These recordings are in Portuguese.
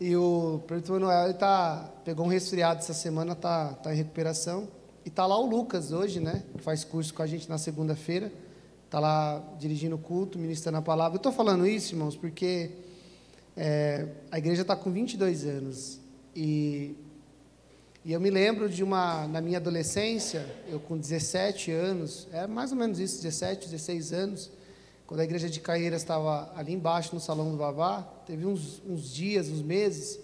E o Pedro Manuel, ele pegou um resfriado essa semana, tá em recuperação. E tá lá o Lucas hoje, né? Que faz curso com a gente na segunda-feira. Tá lá dirigindo o culto, ministrando a palavra. Eu estou falando isso, irmãos, porque a igreja está com 22 anos. E eu me lembro na minha adolescência, eu com 17 anos, mais ou menos isso, 17, 16 anos, quando a igreja de Caieiras estava ali embaixo no Salão do Vavá, teve uns dias, uns meses,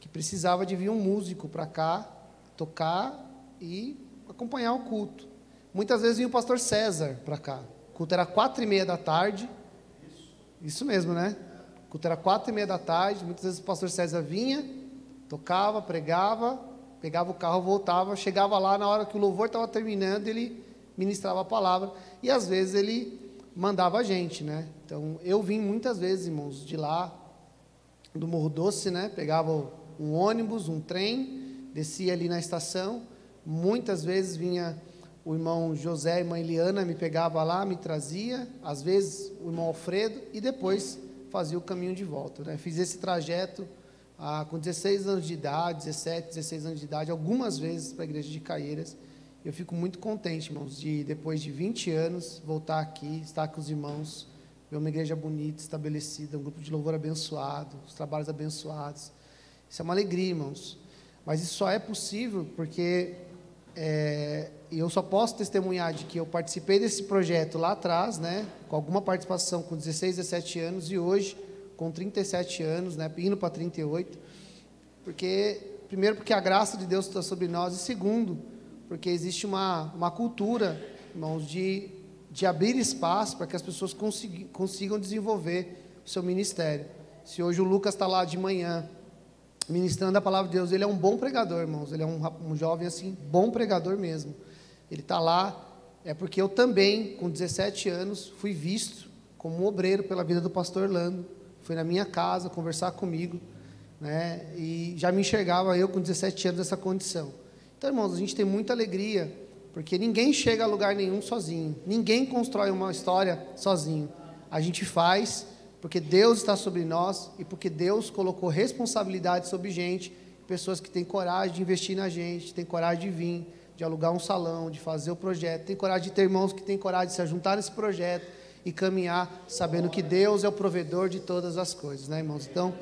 que precisava de vir um músico para cá, tocar e acompanhar o culto. Muitas vezes vinha o pastor César para cá. O culto era 4h30 da tarde. Isso mesmo, né? O culto era 4h30 da tarde. Muitas vezes o pastor César vinha, tocava, pregava, pegava o carro, voltava, chegava lá, na hora que o louvor estava terminando, ele ministrava a palavra. E às vezes ele mandava a gente, né? Então, eu vim muitas vezes, irmãos, de lá, do Morro Doce, né? Pegava um ônibus, um trem, descia ali na estação. Muitas vezes vinha o irmão José e a irmã Eliana, me pegava lá, me trazia, às vezes o irmão Alfredo, e depois fazia o caminho de volta, né? Fiz esse trajeto com 16 anos de idade, 17, 16 anos de idade, algumas vezes para a igreja de Caieiras. Eu fico muito contente, irmãos, de depois de 20 anos voltar aqui, estar com os irmãos, ver uma igreja bonita, estabelecida, um grupo de louvor abençoado, os trabalhos abençoados. Isso é uma alegria, irmãos. Mas isso só é possível porque eu só posso testemunhar de que eu participei desse projeto lá atrás, né, com alguma participação com 16, 17 anos, e hoje, com 37 anos, né, indo para 38, primeiro porque a graça de Deus está sobre nós, e segundo, porque existe uma cultura, irmãos, de abrir espaço para que as pessoas consigam desenvolver o seu ministério. Se hoje o Lucas está lá de manhã, ministrando a palavra de Deus, ele é um bom pregador, irmãos, ele é um jovem, assim, bom pregador mesmo. Ele está lá, porque eu também, com 17 anos, fui visto como um obreiro pela vida do pastor Orlando, foi na minha casa conversar comigo, né, e já me enxergava eu com 17 anos nessa condição. Então, irmãos, a gente tem muita alegria, porque ninguém chega a lugar nenhum sozinho, ninguém constrói uma história sozinho. A gente faz porque Deus está sobre nós e porque Deus colocou responsabilidade sobre gente, pessoas que têm coragem de investir na gente, têm coragem de vir, de alugar um salão, de fazer o projeto, têm coragem de ter irmãos que têm coragem de se juntar nesse projeto e caminhar, sabendo que Deus é o provedor de todas as coisas, né, irmãos? Então,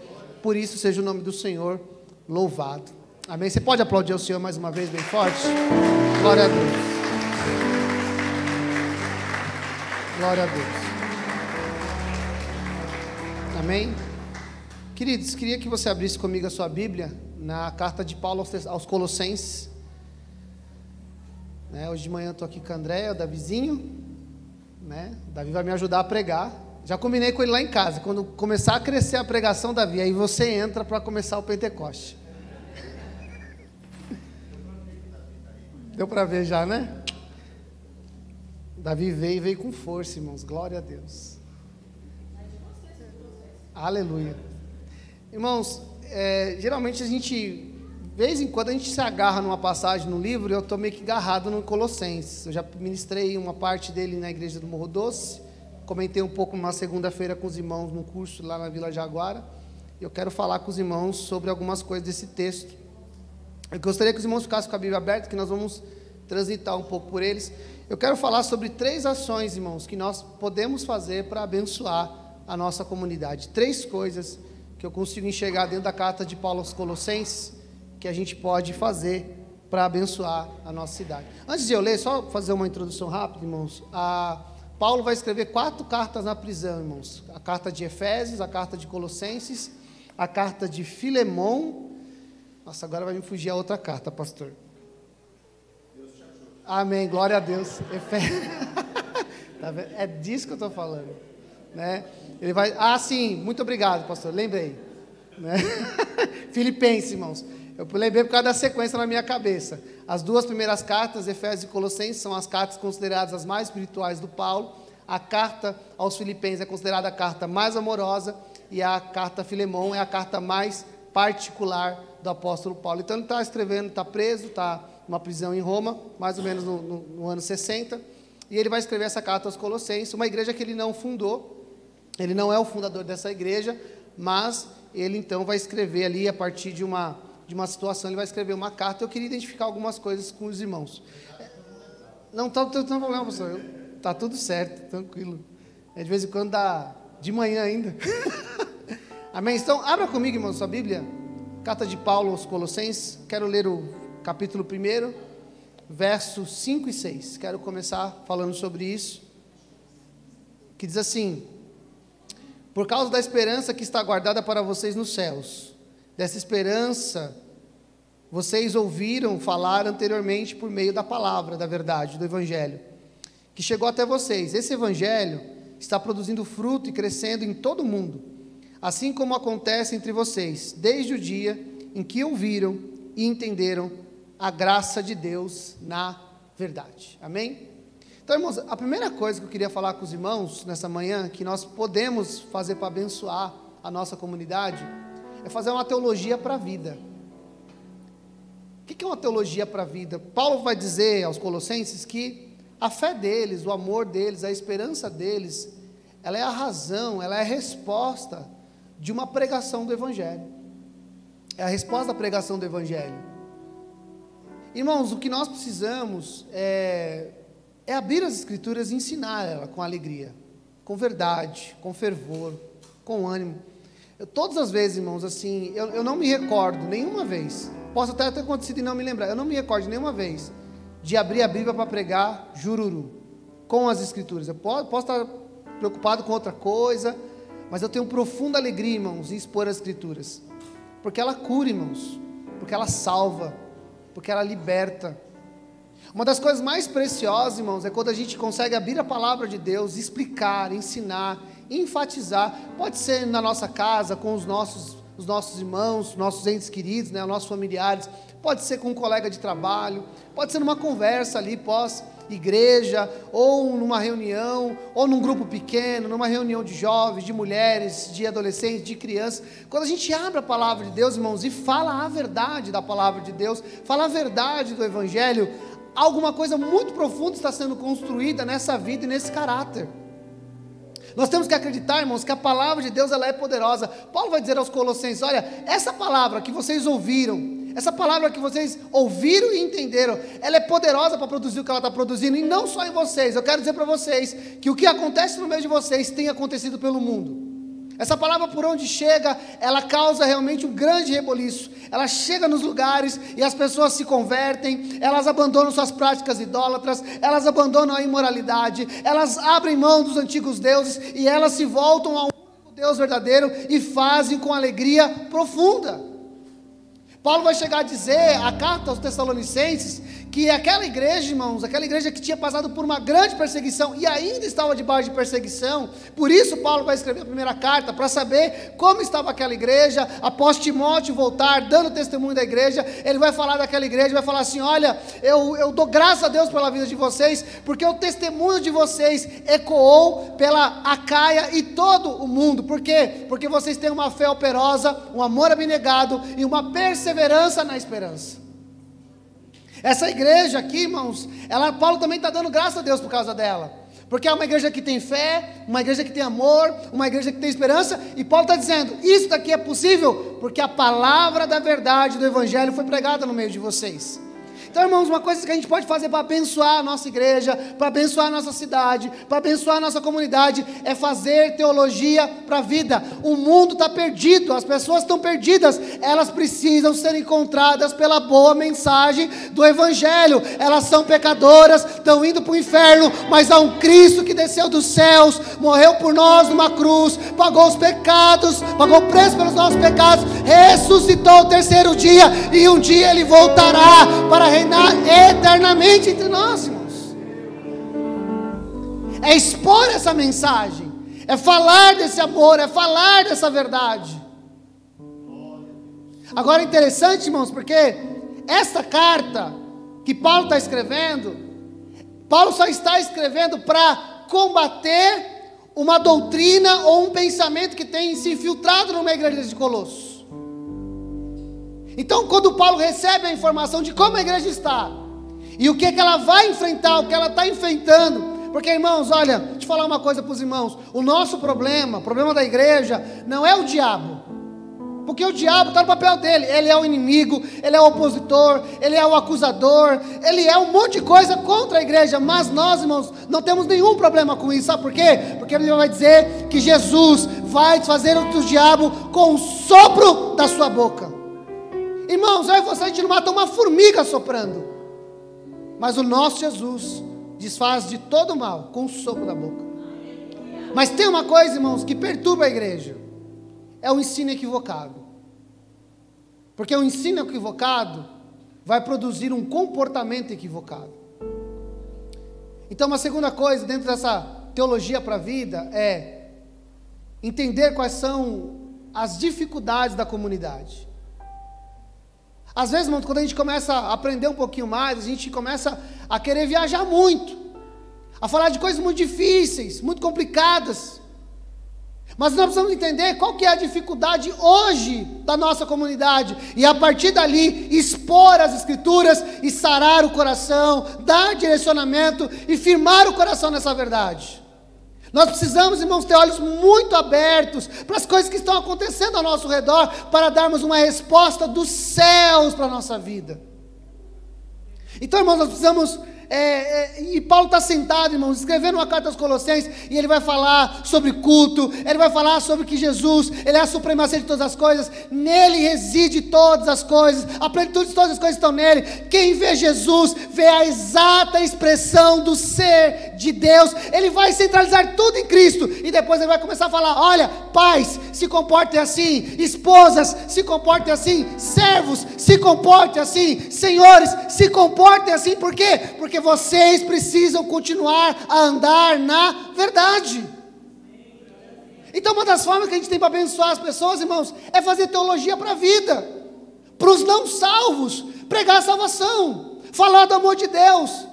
por isso seja o nome do Senhor louvado. Amém? Você pode aplaudir ao Senhor mais uma vez, bem forte? Glória a Deus. Glória a Deus. Amém? Queridos, queria que você abrisse comigo a sua Bíblia na carta de Paulo aos Colossenses. Hoje de manhã eu estou aqui com a Andréia, o Davizinho, né? O Davi vai me ajudar a pregar. Já combinei com ele lá em casa. Quando começar a crescer a pregação, Davi, aí você entra para começar o Pentecoste. Deu para ver já, né? Davi veio com força, irmãos. Glória a Deus. Aleluia. Irmãos, geralmente de vez em quando a gente se agarra numa passagem no livro, e eu estou meio que agarrado no Colossenses. Eu já ministrei uma parte dele na igreja do Morro Doce, comentei um pouco numa segunda-feira com os irmãos num curso lá na Vila Jaguara, e eu quero falar com os irmãos sobre algumas coisas desse texto. Eu gostaria que os irmãos ficassem com a Bíblia aberta, que nós vamos transitar um pouco por eles. Eu quero falar sobre 3 ações, irmãos, que nós podemos fazer para abençoar a nossa comunidade. 3 coisas que eu consigo enxergar dentro da carta de Paulo aos Colossenses, que a gente pode fazer para abençoar a nossa cidade. Antes de eu ler, só fazer uma introdução rápida, irmãos. Paulo vai escrever 4 cartas na prisão, irmãos. A carta de Efésios, a carta de Colossenses, a carta de Filemão. Nossa, agora vai me fugir a outra carta, pastor. Deus te ajude. Amém, glória a Deus. Tá vendo? É disso que eu estou falando, né? Ele vai. Sim, muito obrigado, pastor. Lembrei, né? Filipenses, irmãos. Eu lembrei por causa da sequência na minha cabeça. As 2 primeiras cartas, Efésios e Colossenses, são as cartas consideradas as mais espirituais do Paulo. A carta aos Filipenses é considerada a carta mais amorosa, e a carta a Filemão é a carta mais particular do apóstolo Paulo. Então ele está escrevendo, está preso, está numa prisão em Roma, mais ou menos no ano 60, e ele vai escrever essa carta aos Colossenses, uma igreja que ele não fundou, ele não é o fundador dessa igreja, mas ele então vai escrever ali, a partir de uma situação, ele vai escrever uma carta. Eu queria identificar algumas coisas com os irmãos. Não está tendo problema, pastor, está tudo certo, tranquilo. De vez em quando dá de manhã ainda. Amém? Então, abra comigo, irmão, sua Bíblia, carta de Paulo aos Colossenses. Quero ler o capítulo 1, versos 5 e 6. Quero começar falando sobre isso, que diz assim: por causa da esperança que está guardada para vocês nos céus, dessa esperança vocês ouviram falar anteriormente por meio da palavra, da verdade, do Evangelho, que chegou até vocês. Esse Evangelho está produzindo fruto e crescendo em todo o mundo, assim como acontece entre vocês, desde o dia em que ouviram e entenderam a graça de Deus na verdade. Amém? Então, irmãos, a primeira coisa que eu queria falar com os irmãos nessa manhã, que nós podemos fazer para abençoar a nossa comunidade, é fazer uma teologia para a vida. O que é uma teologia para a vida? Paulo vai dizer aos Colossenses que a fé deles, o amor deles, a esperança deles, ela é a razão, ela é a resposta de uma pregação do Evangelho. É a resposta da pregação do Evangelho. Irmãos, o que nós precisamos é abrir as Escrituras e ensinar ela com alegria, com verdade, com fervor, com ânimo. Todas as vezes, irmãos, assim, eu não me recordo nenhuma vez, posso até ter acontecido e não me lembrar, eu não me recordo nenhuma vez de abrir a Bíblia para pregar jururu, com as Escrituras. Eu posso estar preocupado com outra coisa, mas eu tenho profunda alegria, irmãos, em expor as Escrituras, porque ela cura, irmãos, porque ela salva, porque ela liberta. Uma das coisas mais preciosas, irmãos, é quando a gente consegue abrir a palavra de Deus, explicar, ensinar, enfatizar. Pode ser na nossa casa, com os nossos irmãos, nossos entes queridos, né, nossos familiares. Pode ser com um colega de trabalho. Pode ser numa conversa ali pós-igreja, ou numa reunião, ou num grupo pequeno, numa reunião de jovens, de mulheres, de adolescentes, de crianças. Quando a gente abre a palavra de Deus, irmãos, e fala a verdade da palavra de Deus, fala a verdade do Evangelho, alguma coisa muito profunda está sendo construída nessa vida e nesse caráter. Nós temos que acreditar, irmãos, que a palavra de Deus, ela é poderosa. Paulo vai dizer aos Colossenses: olha, essa palavra que vocês ouviram, essa palavra que vocês ouviram e entenderam, ela é poderosa para produzir o que ela está produzindo, e não só em vocês. Eu quero dizer para vocês que o que acontece no meio de vocês tem acontecido pelo mundo. Essa palavra, por onde chega, ela causa realmente um grande reboliço. Ela chega nos lugares e as pessoas se convertem, elas abandonam suas práticas idólatras, elas abandonam a imoralidade, elas abrem mão dos antigos deuses e elas se voltam ao único Deus verdadeiro e fazem com alegria profunda. Paulo vai chegar a dizer, a carta aos Tessalonicenses, que aquela igreja, irmãos, aquela igreja que tinha passado por uma grande perseguição e ainda estava debaixo de perseguição. Por isso Paulo vai escrever a primeira carta, para saber como estava aquela igreja. Após Timóteo voltar, dando testemunho da igreja, ele vai falar daquela igreja, vai falar assim: olha, eu dou graças a Deus pela vida de vocês, porque o testemunho de vocês ecoou pela Acaia e todo o mundo. Por quê? Porque vocês têm uma fé operosa, um amor abnegado e uma perseverança na esperança. Essa igreja aqui, irmãos, Paulo também está dando graças a Deus por causa dela, porque é uma igreja que tem fé, uma igreja que tem amor, uma igreja que tem esperança, e Paulo está dizendo: isso daqui é possível, porque a palavra da verdade do Evangelho foi pregada no meio de vocês. Então, irmãos, uma coisa que a gente pode fazer para abençoar a nossa igreja, para abençoar a nossa cidade, para abençoar a nossa comunidade, é fazer teologia para a vida. O mundo está perdido, as pessoas estão perdidas, elas precisam ser encontradas pela boa mensagem do Evangelho. Elas são pecadoras, estão indo para o inferno, mas há um Cristo que desceu dos céus, morreu por nós numa cruz, pagou os pecados, pagou o preço pelos nossos pecados, ressuscitou ao terceiro dia, e um dia Ele voltará para reinar eternamente entre nós, irmãos. É expor essa mensagem, é falar desse amor, é falar dessa verdade. Agora é interessante, irmãos, porque esta carta que Paulo está escrevendo, Paulo só está escrevendo para combater uma doutrina ou um pensamento que tem se infiltrado numa igreja de Colossos. Então, quando Paulo recebe a informação de como a igreja está, e o que ela vai enfrentar, o que ela está enfrentando, Porque, irmãos, olha, deixa eu falar uma coisa para os irmãos. O nosso problema, o problema da igreja, não é o diabo. Porque o diabo está no papel dele. Ele é o inimigo, ele é o opositor, ele é o acusador, ele é um monte de coisa contra a igreja. Mas nós, irmãos, não temos nenhum problema com isso. Sabe por quê? Porque ele vai dizer que Jesus vai desfazer o diabo com o sopro da sua boca. Irmãos, eu e você, a gente não mata uma formiga soprando. Mas o nosso Jesus desfaz de todo o mal com o sopro da boca. Mas tem uma coisa, irmãos, que perturba a igreja. É o ensino equivocado. Porque o ensino equivocado vai produzir um comportamento equivocado. Então, uma segunda coisa dentro dessa teologia para a vida é entender quais são as dificuldades da comunidade. Às vezes, irmão, quando a gente começa a aprender um pouquinho mais, a gente começa a querer viajar muito, a falar de coisas muito difíceis, muito complicadas. Mas nós precisamos entender qual que é a dificuldade hoje da nossa comunidade, e a partir dali expor as escrituras e sarar o coração, dar direcionamento e firmar o coração nessa verdade. Nós precisamos, irmãos, ter olhos muito abertos para as coisas que estão acontecendo ao nosso redor, para darmos uma resposta dos céus para a nossa vida. Então, irmãos, nós precisamos... e Paulo está sentado, irmãos, escrevendo uma carta aos Colossenses, e ele vai falar sobre culto, ele vai falar sobre que Jesus, ele é a supremacia de todas as coisas, nele reside todas as coisas, a plenitude de todas as coisas estão nele. Quem vê Jesus, vê a exata expressão do ser de Deus. Ele vai centralizar tudo em Cristo, e depois ele vai começar a falar: olha, pais, se comportem assim, esposas, se comportem assim, servos, se comportem assim, senhores, se comportem assim. Por quê? Porque vocês precisam continuar a andar na verdade. Então, uma das formas que a gente tem para abençoar as pessoas, irmãos, é fazer teologia para a vida, para os não salvos, pregar a salvação, falar do amor de Deus,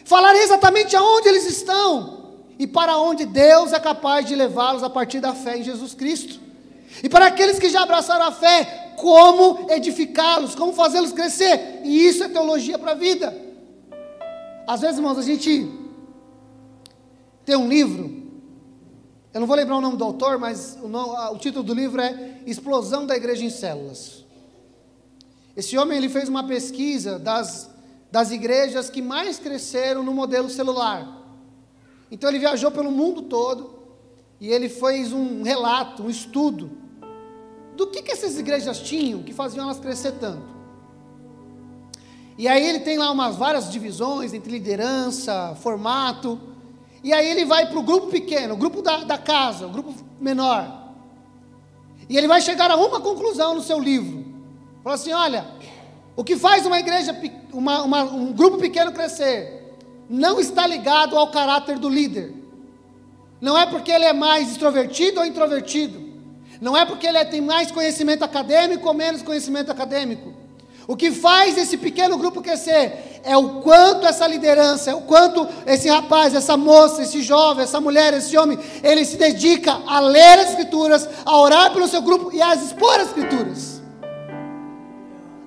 falar exatamente aonde eles estão e para onde Deus é capaz de levá-los a partir da fé em Jesus Cristo. E para aqueles que já abraçaram a fé, como edificá-los, como fazê-los crescer. E isso é teologia para a vida. Às vezes, irmãos, a gente tem um livro, eu não vou lembrar o nome do autor, mas o título do livro é Explosão da Igreja em Células. Esse homem, ele fez uma pesquisa das igrejas que mais cresceram no modelo celular. Então ele viajou pelo mundo todo, e ele fez um relato, um estudo, do que essas igrejas tinham, que faziam elas crescer tanto. E aí ele tem lá várias divisões entre liderança, formato, e aí ele vai para o grupo pequeno, o grupo da casa, o grupo menor, e ele vai chegar a uma conclusão no seu livro. Fala assim: olha, o que faz uma igreja, um grupo pequeno crescer, não está ligado ao caráter do líder. Não é porque ele é mais extrovertido ou introvertido, não é porque ele tem mais conhecimento acadêmico ou menos conhecimento acadêmico. O que faz esse pequeno grupo crescer é o quanto essa liderança, é o quanto esse rapaz, essa moça, esse jovem, essa mulher, esse homem, ele se dedica a ler as escrituras, a orar pelo seu grupo e a expor as escrituras.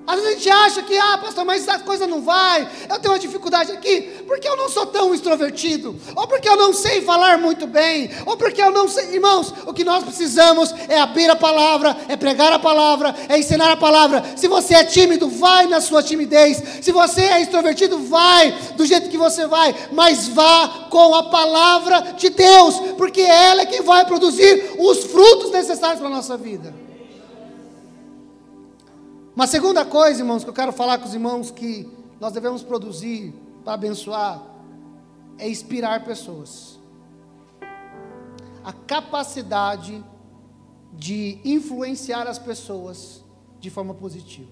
Às vezes a gente acha que, pastor, mas essa coisa não vai, eu tenho uma dificuldade aqui, porque eu não sou tão extrovertido, ou porque eu não sei falar muito bem, ou porque eu não sei. Irmãos, o que nós precisamos é abrir a palavra, é pregar a palavra, é ensinar a palavra. Se você é tímido, vai na sua timidez. Se você é extrovertido, vai do jeito que você vai, mas vá com a palavra de Deus, porque ela é quem vai produzir os frutos necessários para a nossa vida. Uma segunda coisa, irmãos, que eu quero falar com os irmãos que nós devemos produzir para abençoar, é inspirar pessoas. A capacidade de influenciar as pessoas de forma positiva.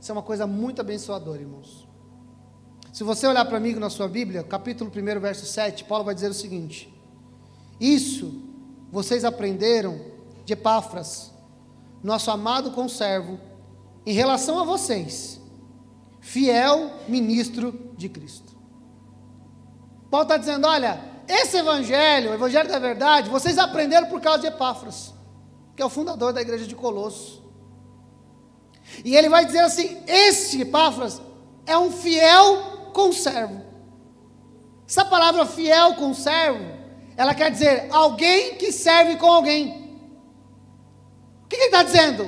Isso é uma coisa muito abençoadora, irmãos. Se você olhar para mim na sua Bíblia, capítulo 1, verso 7, Paulo vai dizer o seguinte: isso vocês aprenderam de Epáfras, nosso amado conservo, em relação a vocês, fiel ministro de Cristo. Paulo está dizendo: olha, esse evangelho, o evangelho da verdade, vocês aprenderam por causa de Epáfras, que é o fundador da igreja de Colossos. E ele vai dizer assim: esse Epáfras é um fiel conservo. Essa palavra fiel conservo, ela quer dizer alguém que serve com alguém. O que ele está dizendo?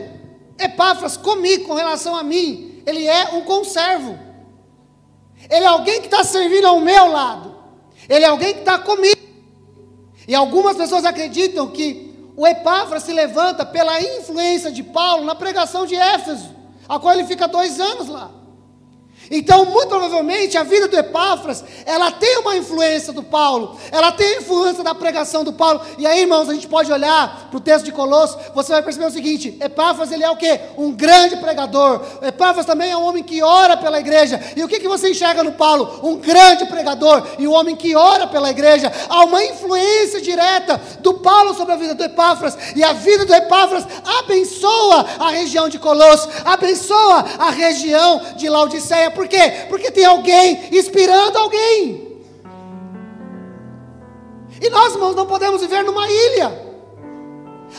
Epáfras, comigo, com relação a mim, ele é um conservo. Ele é alguém que está servindo ao meu lado. Ele é alguém que está comigo. E algumas pessoas acreditam que o Epáfras se levanta pela influência de Paulo na pregação de Éfeso, a qual ele fica 2 anos lá. Então, muito provavelmente, a vida do Epáfras, ela tem uma influência do Paulo, ela tem a influência da pregação do Paulo. E aí, irmãos, a gente pode olhar para o texto de Colossos, você vai perceber o seguinte: Epáfras, ele é o quê? Um grande pregador. Epáfras também é um homem que ora pela igreja. E o que você enxerga no Paulo? Um grande pregador e um homem que ora pela igreja. Há uma influência direta do Paulo sobre a vida do Epáfras, e a vida do Epáfras abençoa a região de Colossos, abençoa a região de Laodiceia. Por quê? Porque tem alguém inspirando alguém. E nós, irmãos, não podemos viver numa ilha,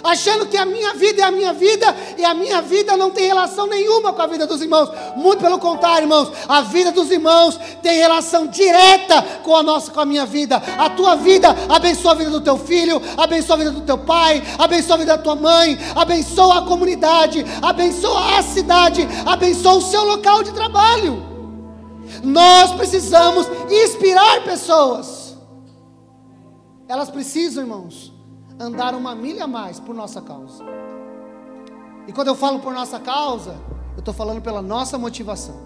achando que a minha vida é a minha vida, e a minha vida não tem relação nenhuma com a vida dos irmãos. Muito pelo contrário, irmãos, a vida dos irmãos tem relação direta com a minha vida. A tua vida abençoa a vida do teu filho, abençoa a vida do teu pai, abençoa a vida da tua mãe, abençoa a comunidade, abençoa a cidade, abençoa o seu local de trabalho. Nós precisamos inspirar pessoas. Elas precisam, irmãos, andar 1 milha a mais por nossa causa. E quando eu falo por nossa causa, eu estou falando pela nossa motivação,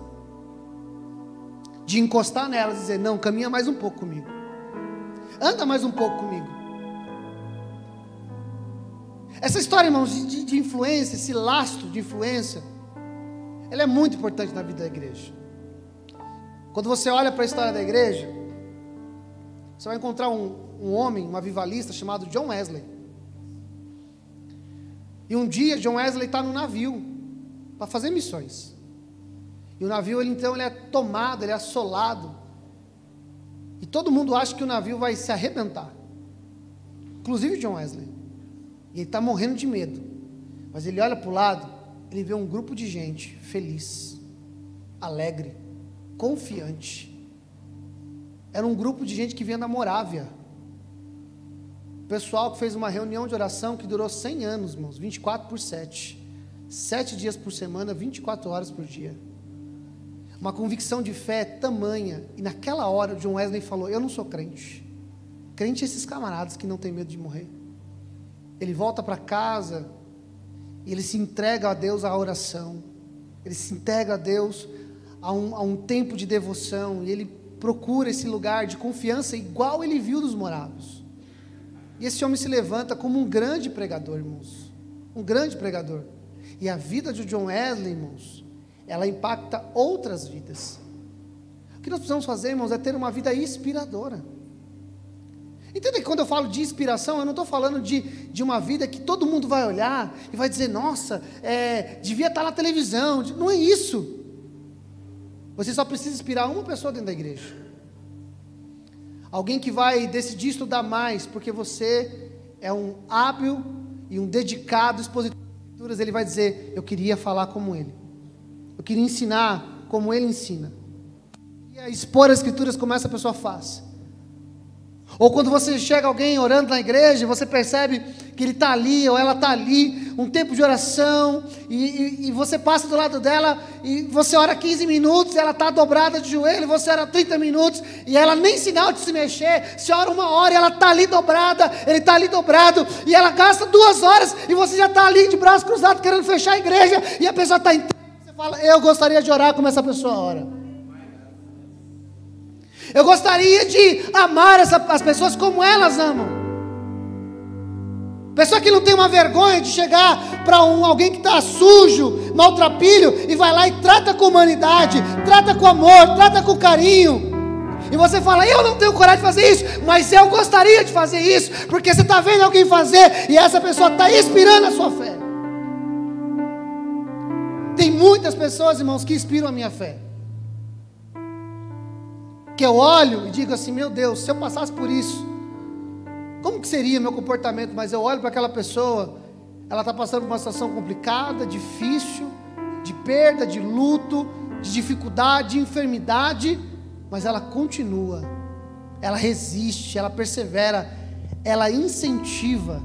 de encostar nelas e dizer: não, caminha mais um pouco comigo, anda mais um pouco comigo. Essa história, irmãos, de influência, esse lastro de influência, ela é muito importante na vida da igreja. Quando você olha para a história da igreja, você vai encontrar um homem, um avivalista chamado John Wesley. E um dia John Wesley está no navio para fazer missões. E o navio, ele é tomado, ele é assolado. E todo mundo acha que o navio vai se arrebentar, inclusive John Wesley. E ele está morrendo de medo. Mas ele olha para o lado, ele vê um grupo de gente feliz, alegre, confiante. Era um grupo de gente que vinha da Morávia. Pessoal que fez uma reunião de oração que durou 100 anos, irmãos, 24/7, 7 dias por semana, 24 horas por dia. Uma convicção de fé tamanha. E naquela hora o John Wesley falou: eu não sou crente. Crente é esses camaradas que não tem medo de morrer. Ele volta para casa e ele se entrega a Deus à oração. Ele se entrega a Deus a um tempo de devoção. E ele procura esse lugar de confiança igual ele viu dos morávios. E esse homem se levanta como um grande pregador, irmãos. Um grande pregador. E a vida de John Wesley, irmãos, ela impacta outras vidas. O que nós precisamos fazer, irmãos, é ter uma vida inspiradora. Entenda que quando eu falo de inspiração, eu não estou falando de uma vida que todo mundo vai olhar e vai dizer: nossa, devia estar na televisão. Não é isso. Você só precisa inspirar uma pessoa dentro da igreja. Alguém que vai decidir estudar mais, porque você é um hábil e um dedicado expositor das escrituras. Ele vai dizer: eu queria falar como ele, eu queria ensinar como ele ensina. E expor as escrituras como essa pessoa faz. Ou quando você chega alguém orando na igreja, você percebe que ele está ali, ou ela está ali, um tempo de oração, e você passa do lado dela, e você ora 15 minutos, ela está dobrada de joelho, você ora 30 minutos, e ela nem sinal de se mexer. Você ora 1 hora, e ela está ali dobrada, ele está ali dobrado, e ela gasta 2 horas, e você já está ali de braços cruzados, querendo fechar a igreja, e a pessoa está entrando, você fala: eu gostaria de orar como essa pessoa ora. Eu gostaria de amar as pessoas como elas amam. Pessoa que não tem uma vergonha de chegar para alguém que está sujo, maltrapilho, e vai lá e trata com humanidade, trata com amor, trata com carinho. E você fala: eu não tenho coragem de fazer isso, mas eu gostaria de fazer isso, porque você está vendo alguém fazer, e essa pessoa está inspirando a sua fé. Tem muitas pessoas, irmãos, que inspiram a minha fé. Que eu olho e digo assim: meu Deus, se eu passasse por isso, como que seria meu comportamento? Mas eu olho para aquela pessoa, ela está passando por uma situação complicada, difícil, de perda, de luto, de dificuldade, de enfermidade, mas ela continua. ela resiste, ela persevera, ela incentiva.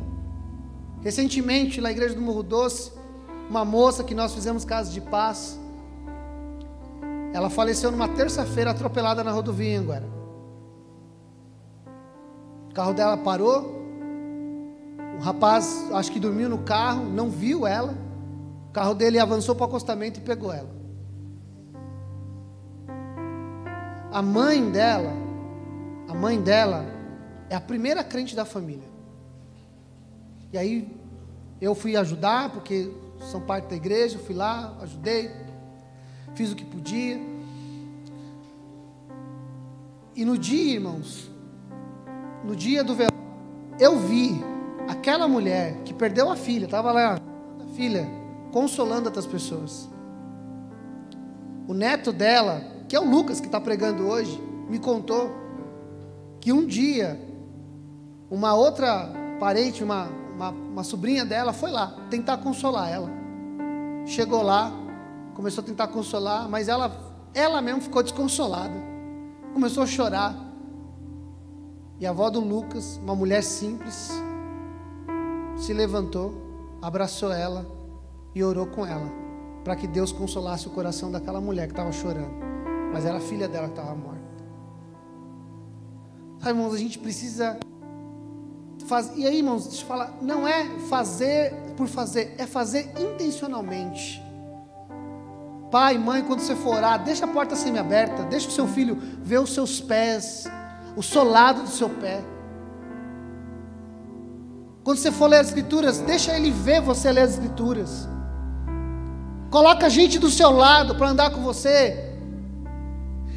Recentemente, na igreja do Morro Doce, uma moça que nós fizemos casa de paz, ela faleceu numa terça-feira atropelada na rodovia em Anguera. O carro dela parou, o rapaz, acho que dormiu no carro, não viu ela, o carro dele avançou para o acostamento e pegou ela. A mãe dela é a primeira crente da família. E aí eu fui ajudar, porque são parte da igreja, fui lá, ajudei, fiz o que podia. E no dia, irmãos, no dia do velório, eu vi aquela mulher que perdeu a filha, estava lá, a filha, consolando outras pessoas. O neto dela, que é o Lucas, que está pregando hoje, me contou que um dia, uma outra parente, uma sobrinha dela foi lá tentar consolar ela. Chegou lá, começou a tentar consolar, mas ela mesmo ficou desconsolada, começou a chorar. E a avó do Lucas, uma mulher simples, se levantou, abraçou ela e orou com ela, para que Deus consolasse o coração daquela mulher que estava chorando, mas era a filha dela que estava morta. Sabe, irmãos, a gente precisa fazer. E aí, irmãos, deixa eu falar, não é fazer por fazer, é fazer intencionalmente. Pai, mãe, quando você for orar, deixa a porta semi-aberta, deixa o seu filho ver os seus pés, o solado do seu pé. Quando você for ler as escrituras, deixa ele ver você ler as escrituras. Coloca gente do seu lado para andar com você,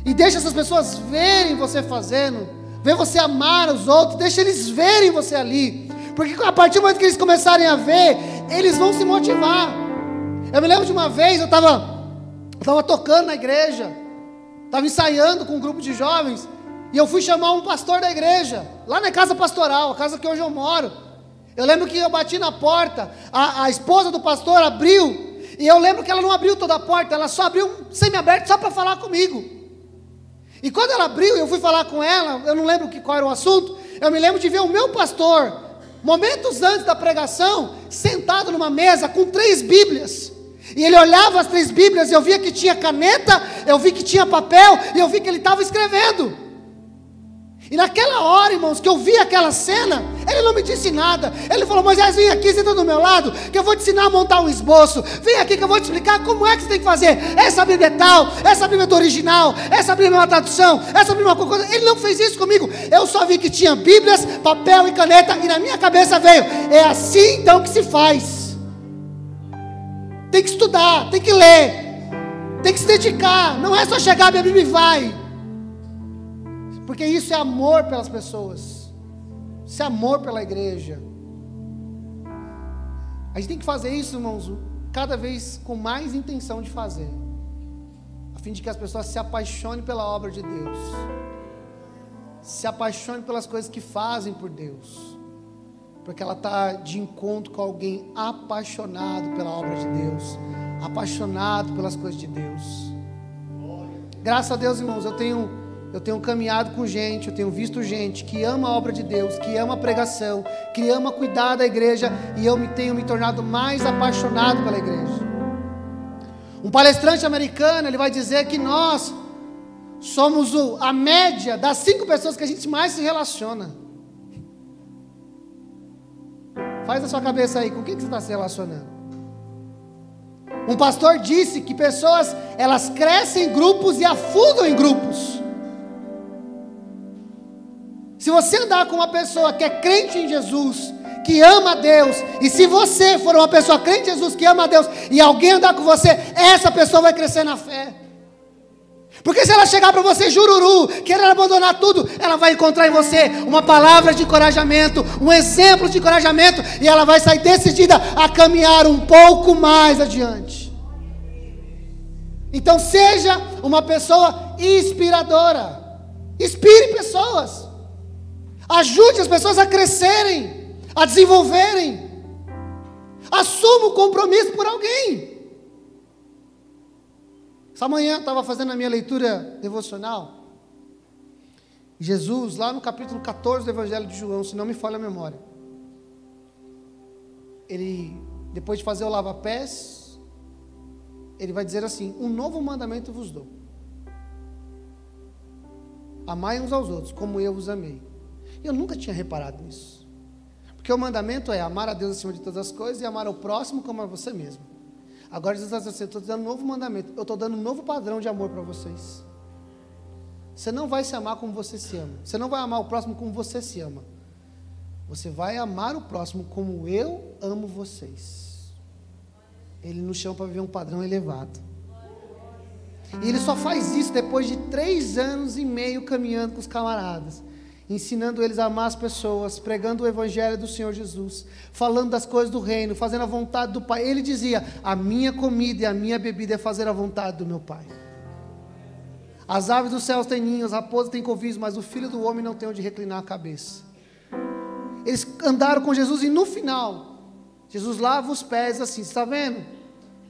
e deixa essas pessoas verem você fazendo, ver você amar os outros, deixa eles verem você ali, porque a partir do momento que eles começarem a ver, eles vão se motivar. Eu me lembro de uma vez, eu estava tocando na igreja, estava ensaiando com um grupo de jovens, e eu fui chamar um pastor da igreja, lá na casa pastoral, a casa que hoje eu moro. Eu lembro que eu bati na porta, a esposa do pastor abriu, e eu lembro que ela não abriu toda a porta, ela só abriu semi-aberto só para falar comigo. E quando ela abriu, eu fui falar com ela, eu não lembro qual era o assunto, eu me lembro de ver o meu pastor, momentos antes da pregação, sentado numa mesa com 3 Bíblias, e ele olhava as 3 Bíblias, e eu via que tinha caneta, eu vi que tinha papel, e eu vi que ele estava escrevendo. E naquela hora, irmãos, que eu vi aquela cena, ele não me disse nada. Ele falou: Moisés, vem aqui, senta do meu lado, que eu vou te ensinar a montar um esboço. Vem aqui que eu vou te explicar como é que você tem que fazer. Essa Bíblia é tal, essa Bíblia é do original, essa Bíblia é uma tradução, essa Bíblia é uma coisa. Ele não fez isso comigo. Eu só vi que tinha Bíblias, papel e caneta, e na minha cabeça veio: é assim então que se faz. Tem que estudar, tem que ler, tem que se dedicar. Não é só chegar, abrir a Bíblia e vai. Porque isso é amor pelas pessoas, isso é amor pela igreja. A gente tem que fazer isso, irmãos, cada vez com mais intenção de fazer, a fim de que as pessoas se apaixonem pela obra de Deus, se apaixonem pelas coisas que fazem por Deus, porque ela está de encontro com alguém apaixonado pela obra de Deus, apaixonado pelas coisas de Deus. Graças a Deus, irmãos, eu tenho caminhado com gente, eu tenho visto gente que ama a obra de Deus, que ama a pregação, que ama cuidar da igreja, e eu tenho me tornado mais apaixonado pela igreja. Um palestrante americano, ele vai dizer que nós somos a média das 5 pessoas que a gente mais se relaciona. Faz a sua cabeça aí, com quem que você está se relacionando? Um pastor disse que pessoas, elas crescem em grupos e afundam em grupos. Se você andar com uma pessoa que é crente em Jesus, que ama a Deus, e se você for uma pessoa crente em Jesus, que ama a Deus, e alguém andar com você, essa pessoa vai crescer na fé. Porque se ela chegar para você jururu, querer abandonar tudo, ela vai encontrar em você uma palavra de encorajamento, um exemplo de encorajamento, e ela vai sair decidida a caminhar um pouco mais adiante. Então seja uma pessoa inspiradora, inspire pessoas, ajude as pessoas a crescerem, a desenvolverem, assuma o compromisso por alguém. Essa manhã eu estava fazendo a minha leitura devocional, Jesus, lá no capítulo 14 do Evangelho de João, se não me falha a memória, ele, depois de fazer o lava-pés, ele vai dizer assim: um novo mandamento vos dou: amai uns aos outros, como eu vos amei. Eu nunca tinha reparado nisso, porque o mandamento é amar a Deus acima de todas as coisas e amar ao próximo como a você mesmo. Agora Jesus está dizendo: eu estou dando um novo mandamento, eu estou dando um novo padrão de amor para vocês. Você não vai se amar como você se ama, você não vai amar o próximo como você se ama, você vai amar o próximo como eu amo vocês. Ele nos chama para viver um padrão elevado, e ele só faz isso depois de 3 anos e meio caminhando com os camaradas, ensinando eles a amar as pessoas, pregando o evangelho do Senhor Jesus, falando das coisas do reino, fazendo a vontade do Pai. Ele dizia: a minha comida e a minha bebida é fazer a vontade do meu Pai. As aves dos céus têm ninhos, as raposas têm covis, mas o Filho do Homem não tem onde reclinar a cabeça. Eles andaram com Jesus e no final, Jesus lava os pés assim: está vendo?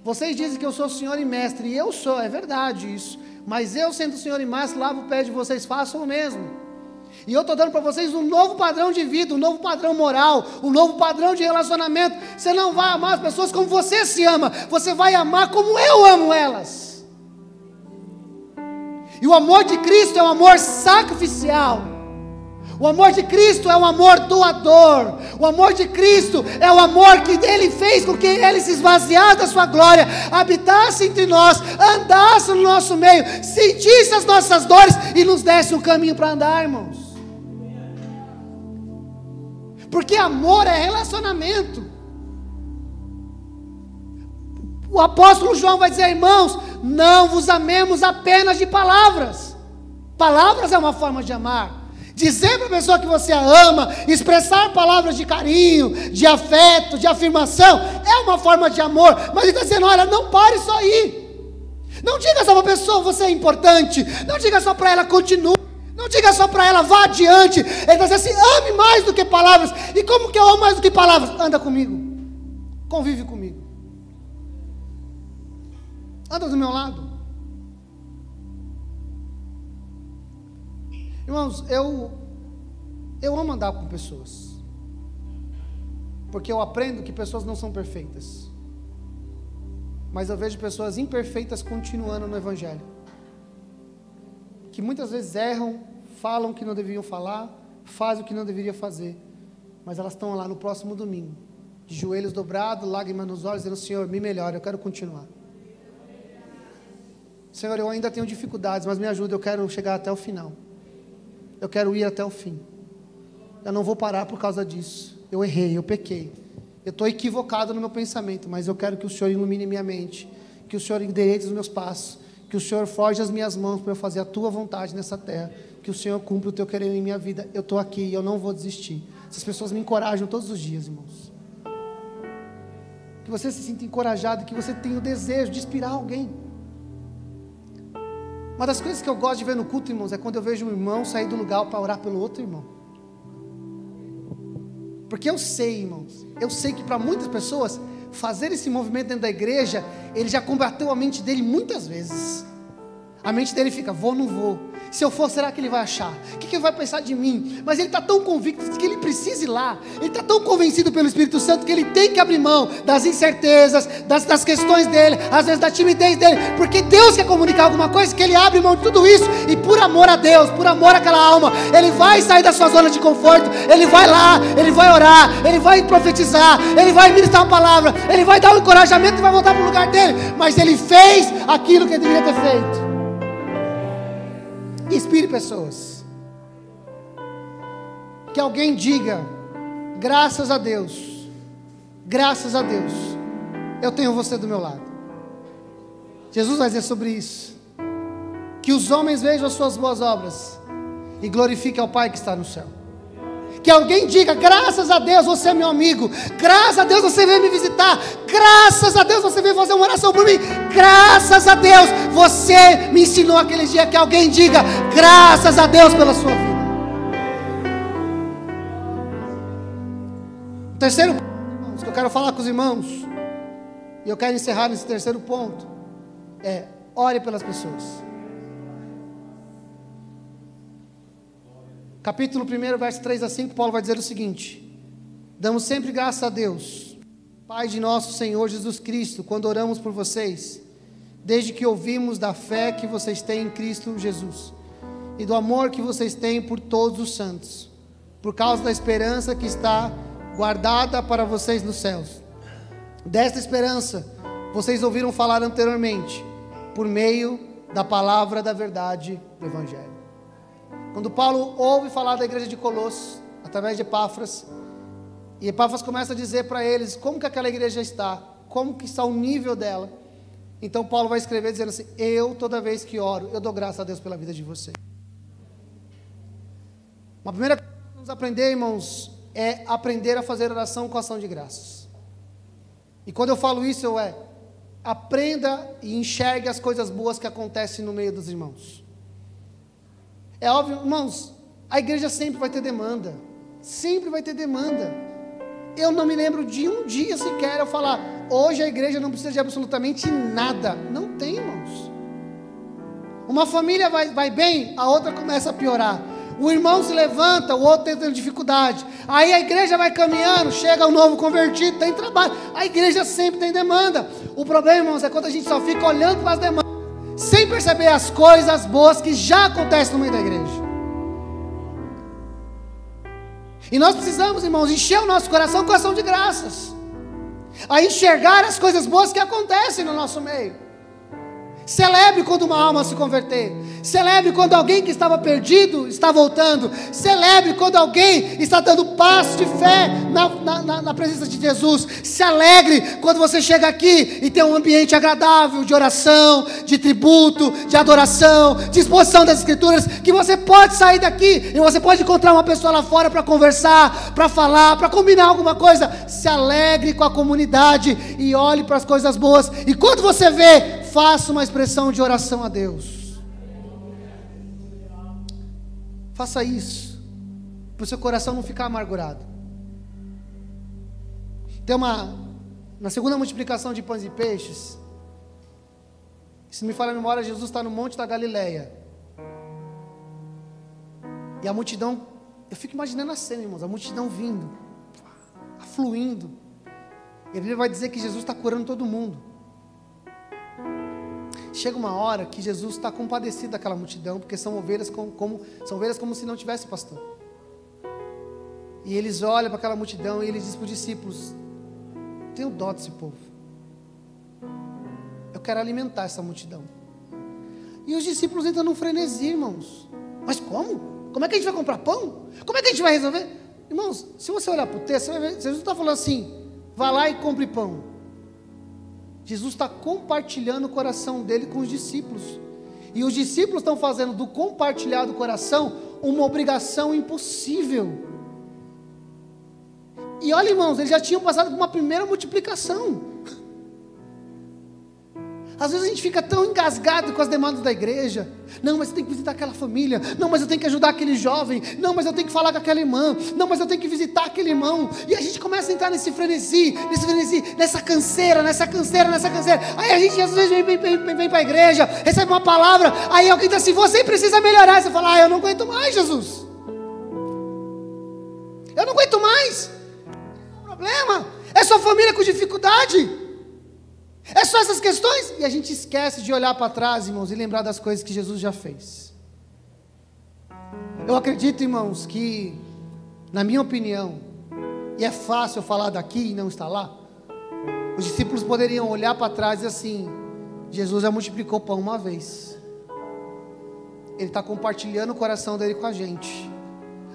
Vocês dizem que eu sou Senhor e Mestre, e eu sou, é verdade isso, mas eu, sendo Senhor e Mestre, lavo o pé de vocês, façam o mesmo. E eu estou dando para vocês um novo padrão de vida, um novo padrão moral, um novo padrão de relacionamento. Você não vai amar as pessoas como você se ama, você vai amar como eu amo elas. E o amor de Cristo é um amor sacrificial. O amor de Cristo é um amor doador. O amor de Cristo é o amor que Ele fez com que Ele se esvaziasse da sua glória, habitasse entre nós, andasse no nosso meio, sentisse as nossas dores e nos desse um caminho para andar, irmãos. Porque amor é relacionamento. O apóstolo João vai dizer: irmãos, não vos amemos apenas de palavras. Palavras é uma forma de amar. Dizer para a pessoa que você a ama, expressar palavras de carinho, de afeto, de afirmação, é uma forma de amor. Mas ele está dizendo: olha, não pare só aí. Não diga só para a pessoa: você é importante. Não diga só para ela: continue. Não diga só para ela: vá adiante. Ele está dizendo assim: ame mais do que palavras. E como que eu amo mais do que palavras? Anda comigo, convive comigo, anda do meu lado. Irmãos, eu amo andar com pessoas, porque eu aprendo que pessoas não são perfeitas, mas eu vejo pessoas imperfeitas continuando no Evangelho, que muitas vezes erram, falam o que não deveriam falar, fazem o que não deveriam fazer, mas elas estão lá no próximo domingo, de joelhos dobrados, lágrimas nos olhos, dizendo: Senhor, me melhore, eu quero continuar. Senhor, eu ainda tenho dificuldades, mas me ajuda, eu quero chegar até o final. Eu quero ir até o fim. Eu não vou parar por causa disso. Eu errei, eu pequei. Eu estou equivocado no meu pensamento, mas eu quero que o Senhor ilumine minha mente, que o Senhor endireite os meus passos, que o Senhor forge as minhas mãos para eu fazer a Tua vontade nessa terra, que o Senhor cumpra o Teu querer em minha vida. Eu estou aqui e eu não vou desistir. Essas pessoas me encorajam todos os dias, irmãos. Que você se sinta encorajado, que você tenha o desejo de inspirar alguém. Uma das coisas que eu gosto de ver no culto, irmãos, é quando eu vejo um irmão sair do lugar para orar pelo outro irmão. Porque eu sei, irmãos, eu sei que para muitas pessoas, fazer esse movimento dentro da igreja, ele já combateu a mente dele muitas vezes. A mente dele fica: vou ou não vou? Se eu for, será que ele vai achar? O que ele vai pensar de mim? Mas ele está tão convicto que ele precisa ir lá. Ele está tão convencido pelo Espírito Santo que ele tem que abrir mão das incertezas, das questões dele, às vezes da timidez dele, porque Deus quer comunicar alguma coisa, que ele abre mão de tudo isso, e por amor a Deus, por amor àquela alma, ele vai sair da sua zona de conforto, ele vai lá, ele vai orar, ele vai profetizar, ele vai ministrar uma palavra, ele vai dar um encorajamento e vai voltar para o lugar dele, mas ele fez aquilo que ele deveria ter feito. Inspire pessoas. Que alguém diga: graças a Deus, eu tenho você do meu lado. Jesus vai dizer sobre isso: que os homens vejam as suas boas obras e glorifiquem ao Pai que está no céu. Que alguém diga: graças a Deus você é meu amigo, graças a Deus você veio me visitar, graças a Deus você veio fazer uma oração por mim, graças a Deus você me ensinou aquele dia. Que alguém diga: graças a Deus pela sua vida. Terceiro ponto que eu quero falar com os irmãos, e eu quero encerrar nesse terceiro ponto, é: ore pelas pessoas. capítulo 1, verso 3 a 5, Paulo vai dizer o seguinte: damos sempre graças a Deus, Pai de nosso Senhor Jesus Cristo, quando oramos por vocês, desde que ouvimos da fé que vocês têm em Cristo Jesus, e do amor que vocês têm por todos os santos, por causa da esperança que está guardada para vocês nos céus. Desta esperança, vocês ouviram falar anteriormente, por meio da palavra da verdade do Evangelho. Quando Paulo ouve falar da igreja de Colossos, através de Epáfras, e Epáfras começa a dizer para eles como que aquela igreja está, como que está o nível dela, então Paulo vai escrever dizendo assim: eu, toda vez que oro, eu dou graças a Deus pela vida de vocês. Uma primeira coisa que vamos aprender, irmãos, é aprender a fazer oração com ação de graças. E quando eu falo isso, aprenda e enxergue as coisas boas que acontecem no meio dos irmãos. É óbvio, irmãos, a igreja sempre vai ter demanda, sempre vai ter demanda. Eu não me lembro de um dia sequer eu falar: hoje a igreja não precisa de absolutamente nada. Não tem, irmãos. Uma família vai bem, a outra começa a piorar. O irmão se levanta, o outro tem dificuldade. Aí a igreja vai caminhando, chega um novo convertido, tem trabalho. A igreja sempre tem demanda. O problema, irmãos, é quando a gente só fica olhando para as demandas, sem perceber as coisas boas que já acontecem no meio da igreja. E nós precisamos, irmãos, encher o nosso coração com ação de graças, a enxergar as coisas boas que acontecem no nosso meio. Celebre quando uma alma se converter. Celebre quando alguém que estava perdido está voltando. Celebre quando alguém está dando passo de fé na presença de Jesus. Se alegre quando você chega aqui e tem um ambiente agradável de oração, de tributo, de adoração, de exposição das Escrituras, que você pode sair daqui e você pode encontrar uma pessoa lá fora para conversar, para falar, para combinar alguma coisa. Se alegre com a comunidade e olhe para as coisas boas. E quando você vê, faça uma expressão de oração a Deus. Faça isso, para o seu coração não ficar amargurado. Na segunda multiplicação de pães e peixes, se não me falha a memória, Jesus está no monte da Galileia. E a multidão, eu fico imaginando a cena, irmãos, a multidão vindo, afluindo. E a Bíblia vai dizer que Jesus está curando todo mundo. Chega uma hora que Jesus está compadecido daquela multidão, porque são ovelhas como se não tivesse pastor. E eles olham para aquela multidão e ele diz para os discípulos: tenho dó desse povo, eu quero alimentar essa multidão. E os discípulos entram num frenesi, irmãos. Mas como? Como é que a gente vai comprar pão? Como é que a gente vai resolver? Irmãos, se você olhar para o texto, você vai ver, Jesus está falando assim: vá lá e compre pão. Jesus está compartilhando o coração dele com os discípulos. E os discípulos estão fazendo do compartilhar do coração uma obrigação impossível. E olha, irmãos, eles já tinham passado por uma primeira multiplicação. Às vezes a gente fica tão engasgado com as demandas da igreja. Não, mas eu tenho que visitar aquela família. Não, mas eu tenho que ajudar aquele jovem. Não, mas eu tenho que falar com aquela irmã. Não, mas eu tenho que visitar aquele irmão. E a gente começa a entrar nesse frenesi, nessa canseira. Aí a gente às vezes vem para a igreja, recebe uma palavra, aí alguém diz assim: você precisa melhorar. Você fala: eu não aguento mais, Jesus. Eu não aguento mais. Não é um problema. É sua família com dificuldade. É só essas questões. E a gente esquece de olhar para trás, irmãos, e lembrar das coisas que Jesus já fez. Eu acredito, irmãos, que, na minha opinião, e é fácil eu falar daqui e não estar lá, os discípulos poderiam olhar para trás e assim: Jesus já multiplicou pão uma vez, Ele está compartilhando o coração dele com a gente.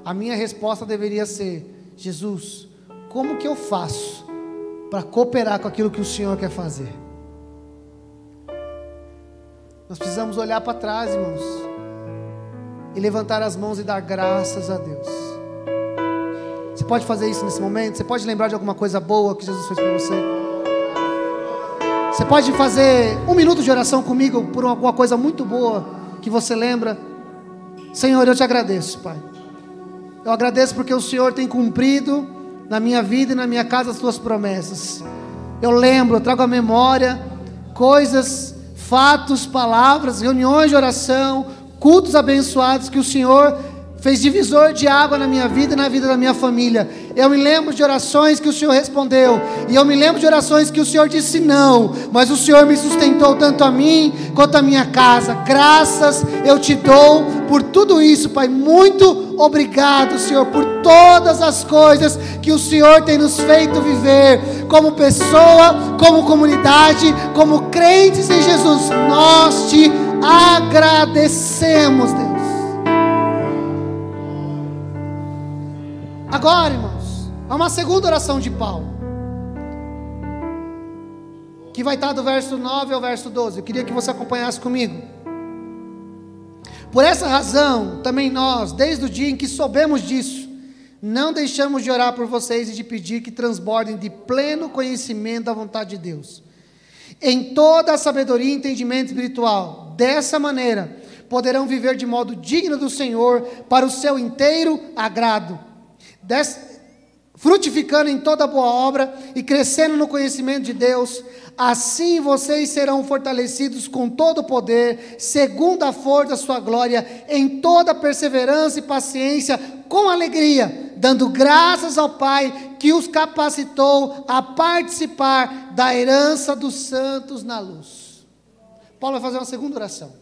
A minha resposta deveria ser: Jesus, como que eu faço para cooperar com aquilo que o Senhor quer fazer? Nós precisamos olhar para trás, irmãos, e levantar as mãos e dar graças a Deus. Você pode fazer isso nesse momento? Você pode lembrar de alguma coisa boa que Jesus fez por você? Você pode fazer 1 minuto de oração comigo por alguma coisa muito boa que você lembra? Senhor, eu te agradeço, Pai. Eu agradeço porque o Senhor tem cumprido na minha vida e na minha casa as tuas promessas. Eu lembro, eu trago à memória coisas, fatos, palavras, reuniões de oração, cultos abençoados que o Senhor fez divisor de água na minha vida e na vida da minha família. Eu me lembro de orações que o Senhor respondeu, e eu me lembro de orações que o Senhor disse não, mas o Senhor me sustentou tanto a mim quanto a minha casa. Graças eu te dou por tudo isso, Pai. Muito obrigado, Senhor, por todas as coisas que o Senhor tem nos feito viver, como pessoa, como comunidade, como crentes em Jesus. Nós te agradecemos, Deus. Agora, irmãos, há uma segunda oração de Paulo, que vai estar do verso 9 ao verso 12. Eu queria que você acompanhasse comigo. Por essa razão, também nós, desde o dia em que soubemos disso, não deixamos de orar por vocês e de pedir que transbordem de pleno conhecimento da vontade de Deus, em toda a sabedoria e entendimento espiritual. Dessa maneira, poderão viver de modo digno do Senhor, para o seu inteiro agrado, frutificando em toda boa obra e crescendo no conhecimento de Deus. Assim vocês serão fortalecidos com todo o poder, segundo a força da sua glória, em toda perseverança e paciência, com alegria, dando graças ao Pai que os capacitou a participar da herança dos santos na luz. Paulo vai fazer uma segunda oração.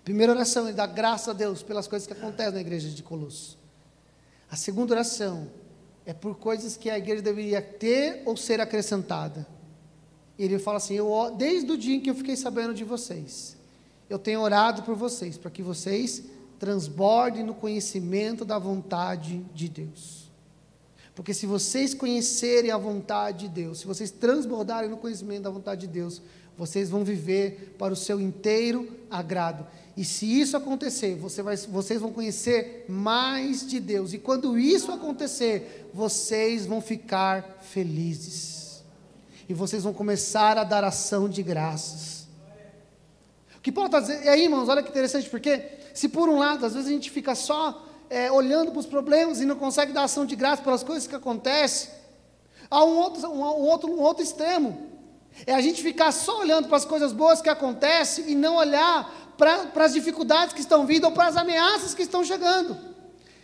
Primeira oração, ele dá graças a Deus pelas coisas que acontecem na igreja de Colossos. A segunda oração é por coisas que a igreja deveria ter ou ser acrescentada. E ele fala assim: desde o dia em que eu fiquei sabendo de vocês, eu tenho orado por vocês, para que vocês transbordem no conhecimento da vontade de Deus. Porque se vocês conhecerem a vontade de Deus, se vocês transbordarem no conhecimento da vontade de Deus, vocês vão viver para o seu inteiro agrado. E se isso acontecer, vocês vão conhecer mais de Deus. E quando isso acontecer, vocês vão ficar felizes. E vocês vão começar a dar ação de graças. O que Paulo está dizendo, e aí, irmãos, olha que interessante, porque se por um lado, às vezes a gente fica só olhando para os problemas e não consegue dar ação de graça pelas coisas que acontecem, há um outro extremo. É a gente ficar só olhando para as coisas boas que acontecem e não olhar para as dificuldades que estão vindo ou para as ameaças que estão chegando.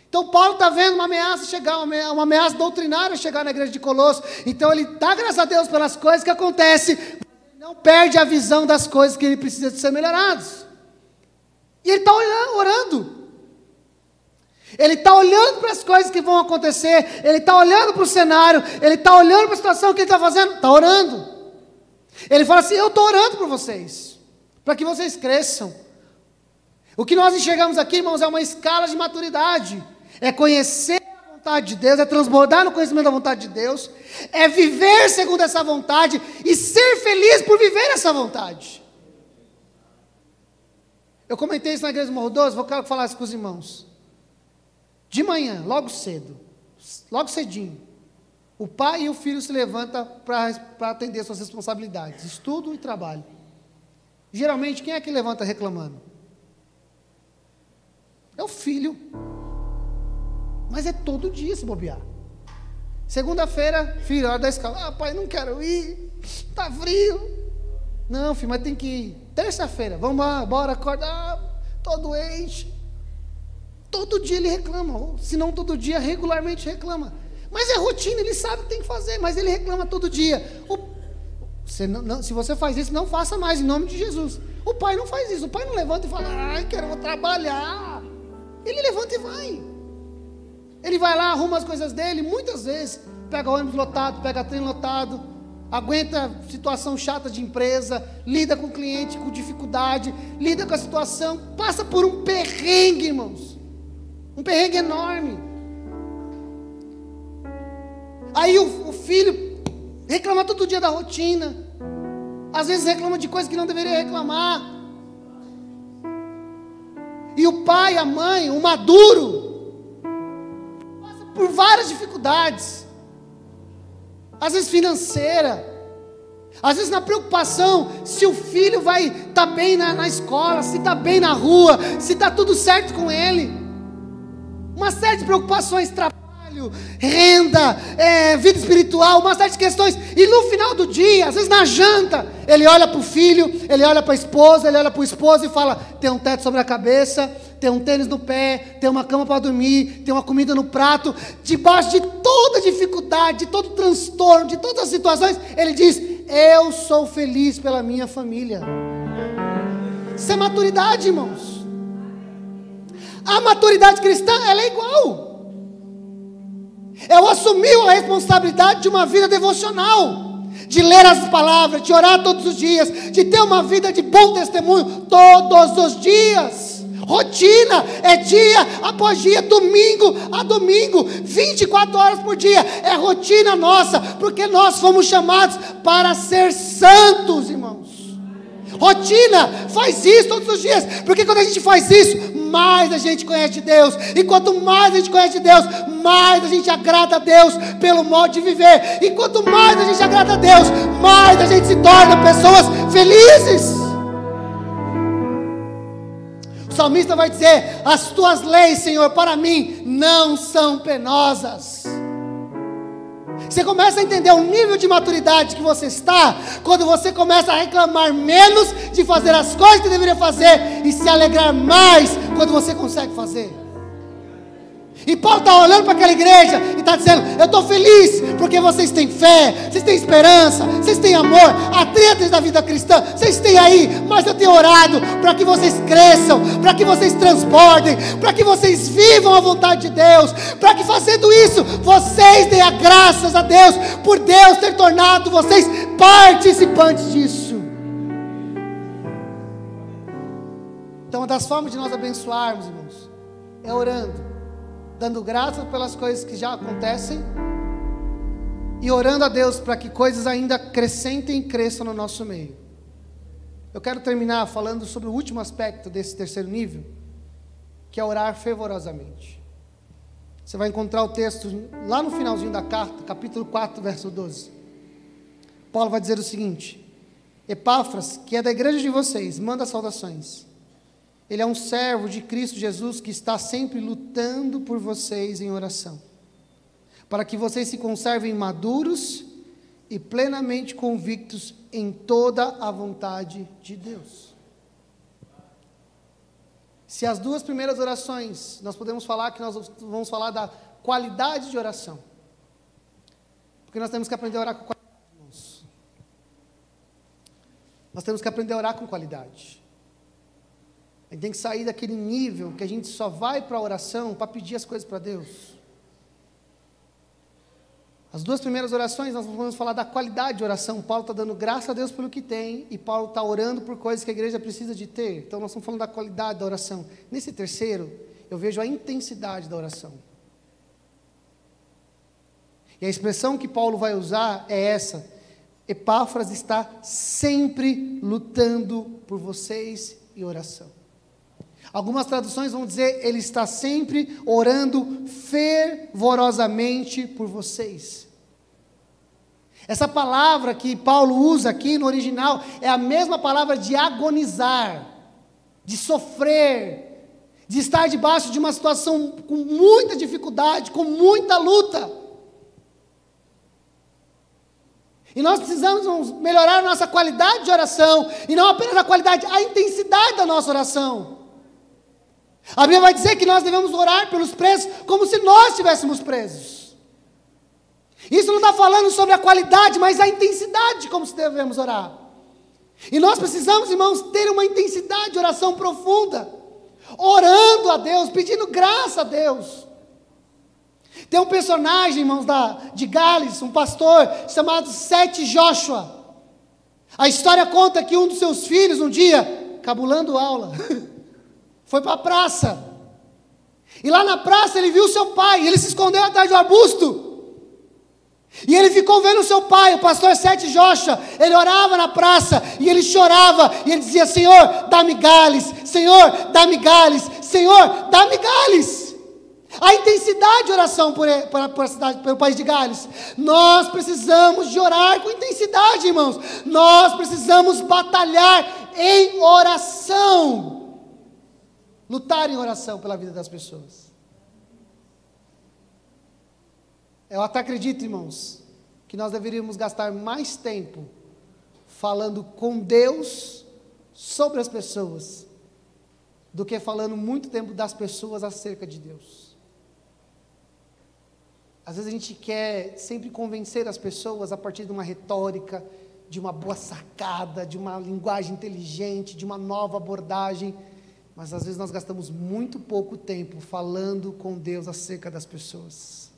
Então Paulo está vendo uma ameaça chegar, uma ameaça doutrinária chegar na igreja de Colossos. Então ele dá graças a Deus pelas coisas que acontecem, mas ele não perde a visão das coisas que ele precisa de ser melhorados. E ele está orando. Ele está olhando para as coisas que vão acontecer, ele está olhando para o cenário, ele está olhando para a situação que ele está fazendo, está orando. Ele fala assim: eu estou orando por vocês, para que vocês cresçam. O que nós enxergamos aqui, irmãos, é uma escala de maturidade. É conhecer a vontade de Deus, é transbordar no conhecimento da vontade de Deus, é viver segundo essa vontade e ser feliz por viver essa vontade. Eu comentei isso na igreja do Morro Doce, vou falar isso com os irmãos. De manhã, logo cedo, logo cedinho, o pai e o filho se levantam para atender suas responsabilidades, estudo e trabalho. Geralmente, quem é que levanta reclamando? É o filho. Mas é todo dia se bobear. Segunda-feira, filho, hora da escola. Pai, não quero ir, está frio. Não, filho, mas tem que ir. Terça-feira, vamos lá, bora, acorda. Estou doente. Todo dia ele reclama, ou se não todo dia, regularmente reclama. Mas é rotina, ele sabe o que tem que fazer, mas ele reclama todo dia. Se você faz isso, não faça mais, em nome de Jesus. O pai não faz isso, o pai não levanta e fala: ai, vou trabalhar. Ele levanta e vai. Ele vai lá, arruma as coisas dele, muitas vezes, pega ônibus lotado, pega trem lotado, aguenta situação chata de empresa, lida com o cliente com dificuldade, lida com a situação, passa por um perrengue, irmãos. Um perrengue enorme. Aí o filho reclama todo dia da rotina, às vezes reclama de coisas que não deveria reclamar. E o pai, a mãe, o maduro, passa por várias dificuldades, às vezes financeira, às vezes na preocupação se o filho vai estar bem na escola, se está bem na rua, se está tudo certo com ele. Uma série de preocupações, trabalho, renda, vida espiritual, uma série de questões. E no final do dia, às vezes na janta, ele olha para o filho, ele olha para a esposa, ele olha para o esposo e fala: tem um teto sobre a cabeça, ter um tênis no pé, ter uma cama para dormir, ter uma comida no prato, debaixo de toda dificuldade, de todo transtorno, de todas as situações, ele diz: eu sou feliz pela minha família. Isso é maturidade, irmãos. A maturidade cristã, ela é igual. Eu assumi a responsabilidade de uma vida devocional, de ler as palavras, de orar todos os dias, de ter uma vida de bom testemunho todos os dias. Rotina, é dia após dia, domingo a domingo, 24 horas por dia, é rotina nossa, porque nós fomos chamados para ser santos, irmãos. Rotina, faz isso todos os dias, porque quando a gente faz isso, mais a gente conhece de Deus, e quanto mais a gente conhece de Deus, mais a gente agrada a Deus pelo modo de viver, e quanto mais a gente agrada a Deus, mais a gente se torna pessoas felizes. O salmista vai dizer: as tuas leis, Senhor, para mim não são penosas. Você começa a entender o nível de maturidade que você está, quando você começa a reclamar menos de fazer as coisas que deveria fazer, e se alegrar mais quando você consegue fazer. E Paulo está olhando para aquela igreja e está dizendo: eu estou feliz, porque vocês têm fé, vocês têm esperança, vocês têm amor, atletas da vida cristã, vocês têm aí, mas eu tenho orado para que vocês cresçam, para que vocês transbordem, para que vocês vivam a vontade de Deus, para que fazendo isso, vocês deem graças a Deus, por Deus ter tornado vocês participantes disso. Então, uma das formas de nós abençoarmos, irmãos, é orando, dando graças pelas coisas que já acontecem e orando a Deus para que coisas ainda acrescentem e cresçam no nosso meio. Eu quero terminar falando sobre o último aspecto desse terceiro nível, que é orar fervorosamente. Você vai encontrar o texto lá no finalzinho da carta, capítulo 4, verso 12. Paulo vai dizer o seguinte: Epáfras, que é da igreja de vocês, manda saudações. Ele é um servo de Cristo Jesus que está sempre lutando por vocês em oração, para que vocês se conservem maduros e plenamente convictos em toda a vontade de Deus. Se as duas primeiras orações, nós podemos falar que nós vamos falar da qualidade de oração, porque nós temos que aprender a orar com qualidade, irmãos. Nós temos que aprender a orar com qualidade. A gente tem que sair daquele nível que a gente só vai para a oração para pedir as coisas para Deus. As duas primeiras orações, nós vamos falar da qualidade de oração. Paulo está dando graça a Deus pelo que tem, e Paulo está orando por coisas que a igreja precisa de ter. Então nós estamos falando da qualidade da oração. Nesse terceiro, eu vejo a intensidade da oração. E a expressão que Paulo vai usar é essa: Epáfras está sempre lutando por vocês em oração. Algumas traduções vão dizer: ele está sempre orando fervorosamente por vocês. Essa palavra que Paulo usa aqui no original é a mesma palavra de agonizar, de sofrer, de estar debaixo de uma situação com muita dificuldade, com muita luta. E nós precisamos melhorar a nossa qualidade de oração, e não apenas a qualidade, a intensidade da nossa oração. A Bíblia vai dizer que nós devemos orar pelos presos como se nós estivéssemos presos. Isso não está falando sobre a qualidade, mas a intensidade de como devemos orar. E nós precisamos, irmãos, ter uma intensidade de oração profunda, orando a Deus, pedindo graça a Deus. Tem um personagem, irmãos, de Gales, um pastor chamado Seth Joshua. A história conta que um dos seus filhos, um dia, cabulando aula, foi para a praça, e lá na praça ele viu seu pai, ele se escondeu atrás de um arbusto, e ele ficou vendo seu pai, o pastor Seth Joshua. Ele orava na praça, e ele chorava, e ele dizia: Senhor, dá-me Gales, Senhor, dá-me Gales, Senhor, dá-me Gales. A intensidade de oração pelo país de Gales. Nós precisamos de orar com intensidade, irmãos. Nós precisamos batalhar em oração, lutar em oração pela vida das pessoas. Eu até acredito, irmãos, que nós deveríamos gastar mais tempo falando com Deus sobre as pessoas do que falando muito tempo das pessoas acerca de Deus. Às vezes a gente quer sempre convencer as pessoas a partir de uma retórica, de uma boa sacada, de uma linguagem inteligente, de uma nova abordagem, mas às vezes nós gastamos muito pouco tempo falando com Deus acerca das pessoas.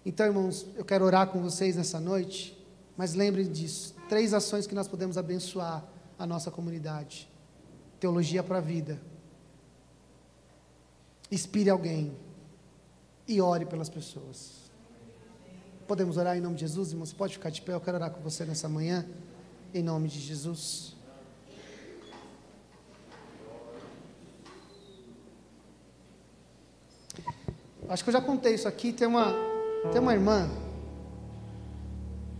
Então, irmãos, eu quero orar com vocês nessa noite, mas lembrem disso, 3 ações que nós podemos abençoar a nossa comunidade. Teologia para a vida. Inspire alguém e ore pelas pessoas. Podemos orar em nome de Jesus, irmão? Você pode ficar de pé, eu quero orar com você nessa manhã, em nome de Jesus. Acho que eu já contei isso aqui, tem uma irmã,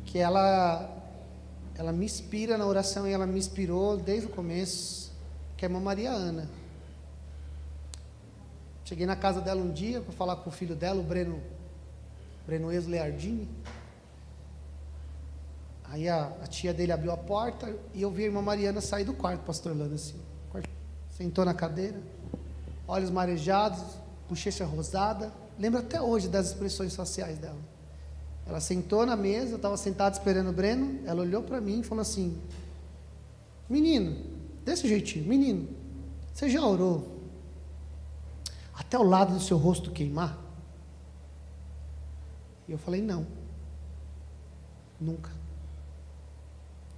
que ela me inspira na oração, e ela me inspirou desde o começo, que é a irmã Maria Ana. Cheguei na casa dela um dia, para falar com o filho dela, o Breno Ex-Leardini. Aí a tia dele abriu a porta e eu vi a irmã Mariana sair do quarto, pastor Orlando, assim. Sentou na cadeira, olhos marejados, bochecha rosada. Lembro até hoje das expressões faciais dela. Ela sentou na mesa, eu estava sentado esperando o Breno, ela olhou para mim e falou assim: menino, desse jeitinho, menino, você já orou até o lado do seu rosto queimar? E eu falei: não, nunca.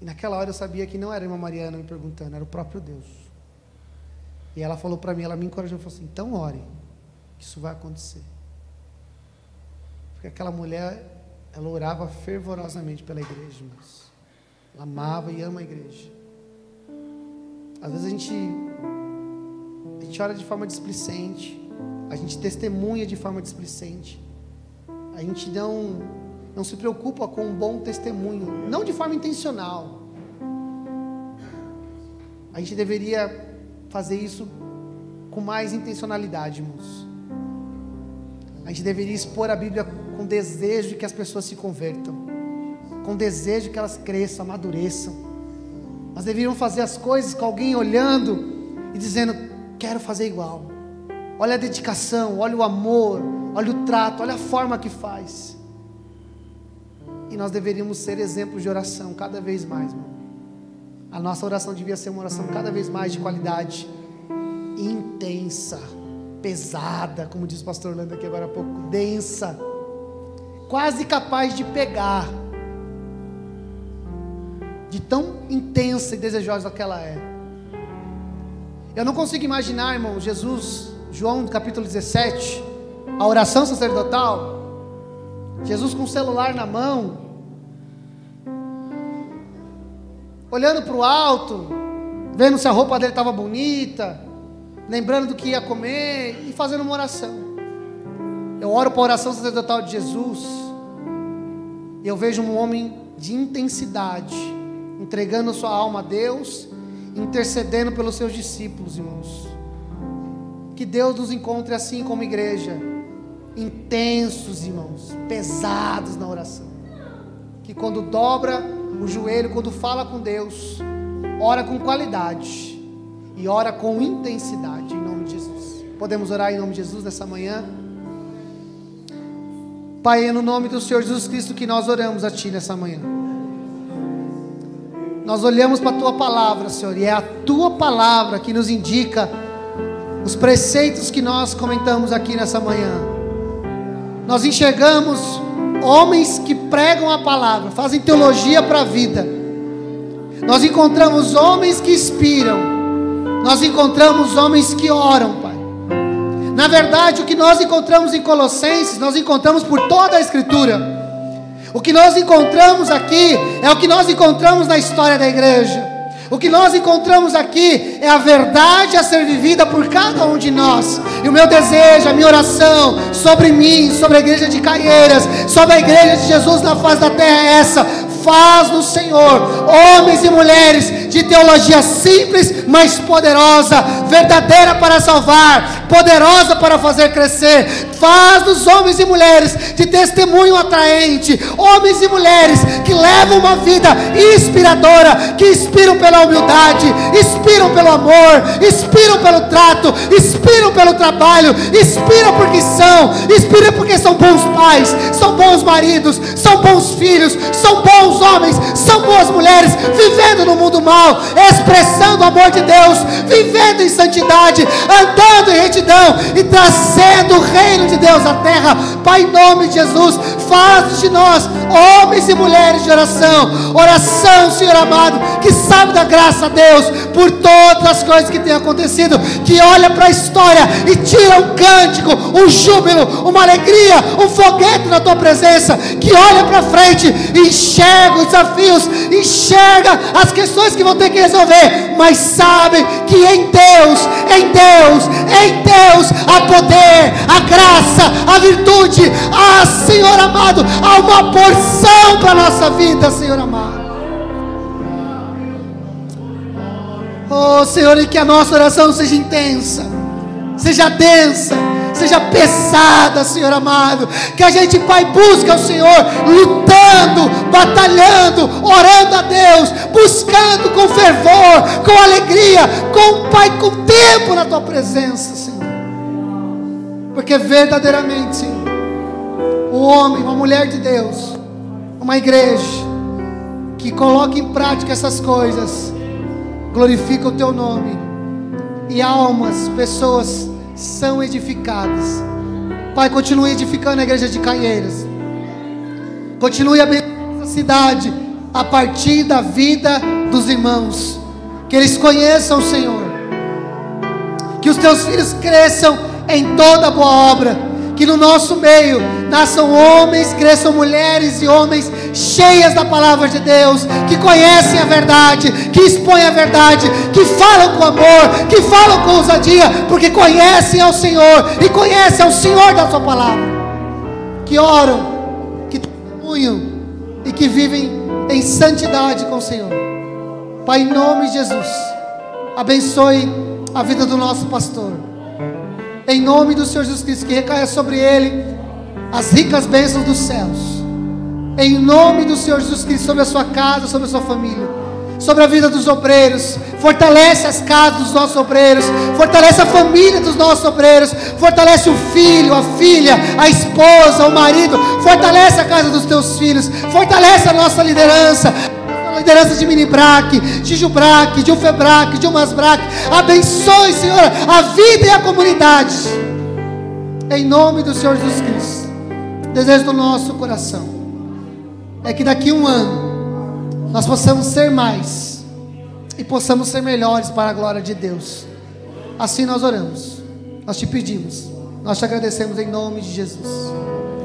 E naquela hora eu sabia que não era a irmã Mariana me perguntando, era o próprio Deus. E ela falou para mim, ela me encorajou, falou assim: então ore, que isso vai acontecer. Porque aquela mulher, ela orava fervorosamente pela igreja, irmãos. Ela amava e ama a igreja. Às vezes a gente ora de forma displicente, a gente testemunha de forma displicente, a gente não se preocupa com um bom testemunho, não de forma intencional. A gente deveria fazer isso com mais intencionalidade, irmãos. A gente deveria expor a Bíblia com desejo de que as pessoas se convertam, com desejo de que elas cresçam, amadureçam. Nós deveríamos fazer as coisas com alguém olhando e dizendo: quero fazer igual. Olha a dedicação, olha o amor, olha o trato, olha a forma que faz. E nós deveríamos ser exemplos de oração cada vez mais, irmão. A nossa oração devia ser uma oração cada vez mais de qualidade, intensa, pesada, como diz o pastor Orlando aqui agora há pouco, densa, quase capaz de pegar, de tão intensa e desejosa que ela é. Eu não consigo imaginar, irmão, Jesus, João capítulo 17, a oração sacerdotal, Jesus com o celular na mão, olhando para o alto, vendo se a roupa dele estava bonita, lembrando do que ia comer e fazendo uma oração. Eu oro para a oração sacerdotal de Jesus e eu vejo um homem de intensidade, entregando sua alma a Deus, intercedendo pelos seus discípulos, irmãos. Que Deus nos encontre assim como igreja, intensos, irmãos, pesados na oração, que quando dobra o joelho, quando fala com Deus, ora com qualidade e ora com intensidade, em nome de Jesus. Podemos orar em nome de Jesus nessa manhã? Pai, é no nome do Senhor Jesus Cristo que nós oramos a Ti nessa manhã. Nós olhamos para a Tua palavra, Senhor, e é a Tua palavra que nos indica os preceitos que nós comentamos aqui nessa manhã. Nós enxergamos homens que pregam a palavra, fazem teologia para a vida. Nós encontramos homens que inspiram, nós encontramos homens que oram, Pai. Na verdade, o que nós encontramos em Colossenses, nós encontramos por toda a Escritura. O que nós encontramos aqui é o que nós encontramos na história da igreja. O que nós encontramos aqui é a verdade a ser vivida por cada um de nós. E o meu desejo, a minha oração sobre mim, sobre a igreja de Caieiras, sobre a igreja de Jesus na face da terra é essa: Faz no Senhor homens e mulheres de teologia simples, mas poderosa, verdadeira para salvar, poderosa para fazer crescer. Faz dos homens e mulheres de testemunho atraente, homens e mulheres que levam uma vida inspiradora, que inspiram pela humildade, inspiram pelo amor, inspiram pelo trato, inspiram pelo trabalho, inspiram porque são bons pais, são bons maridos, são bons filhos, são bons homens, são boas mulheres, vivendo no mundo mal, expressando o amor de Deus, vivendo em santidade, andando em retidão e trazendo o reino de Deus à terra. Pai, em nome de Jesus, faz de nós homens e mulheres de oração, Senhor amado, que sabe da graça a Deus por todas as coisas que têm acontecido, que olha para a história e tira um cântico, um júbilo, uma alegria, um foguete na tua presença, que olha para frente e enxerga os desafios, enxerga as questões que vão ter que resolver, mas sabe que em Deus há poder, a graça, a virtude, Senhor amado, há uma porção para a nossa vida, Senhor amado. Oh Senhor, e que a nossa oração seja intensa, seja densa, seja pesada, Senhor amado, que a gente, Pai, busque ao Senhor, lutando, batalhando, orando a Deus, buscando com fervor, com alegria, Pai, com tempo na Tua presença, Senhor, porque verdadeiramente, Senhor, um homem, uma mulher de Deus, uma igreja que coloca em prática essas coisas, glorifica o Teu nome, e almas, pessoas são edificadas. Pai, continue edificando a igreja de Caieiras, continue abençoando essa cidade a partir da vida dos irmãos, que eles conheçam o Senhor, que os Teus filhos cresçam em toda boa obra, que no nosso meio nasçam homens, cresçam mulheres e homens cheias da palavra de Deus, que conhecem a verdade, que expõem a verdade, que falam com amor, que falam com ousadia, porque conhecem ao Senhor e conhecem ao Senhor da Sua palavra, que oram, que testemunham e que vivem em santidade com o Senhor. Pai, em nome de Jesus, abençoe a vida do nosso pastor, em nome do Senhor Jesus Cristo, que recaia sobre ele as ricas bênçãos dos céus, em nome do Senhor Jesus Cristo, sobre a sua casa, sobre a sua família, sobre a vida dos obreiros. Fortalece as casas dos nossos obreiros, fortalece a família dos nossos obreiros, fortalece o filho, a filha, a esposa, o marido, fortalece a casa dos teus filhos, fortalece a nossa liderança de Minibrac, de Jubrac, de Ufebrac, de Umasbrac. Abençoe, Senhor, a vida e a comunidade, em nome do Senhor Jesus Cristo. Desejo do nosso coração é que daqui a um ano nós possamos ser mais e possamos ser melhores para a glória de Deus. Assim nós oramos, nós te pedimos, nós te agradecemos em nome de Jesus.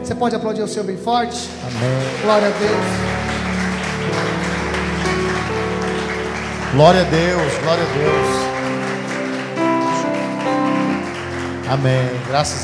Você pode aplaudir o Senhor bem forte? Amém. Glória a Deus. Glória a Deus, glória a Deus. Amém. Graças a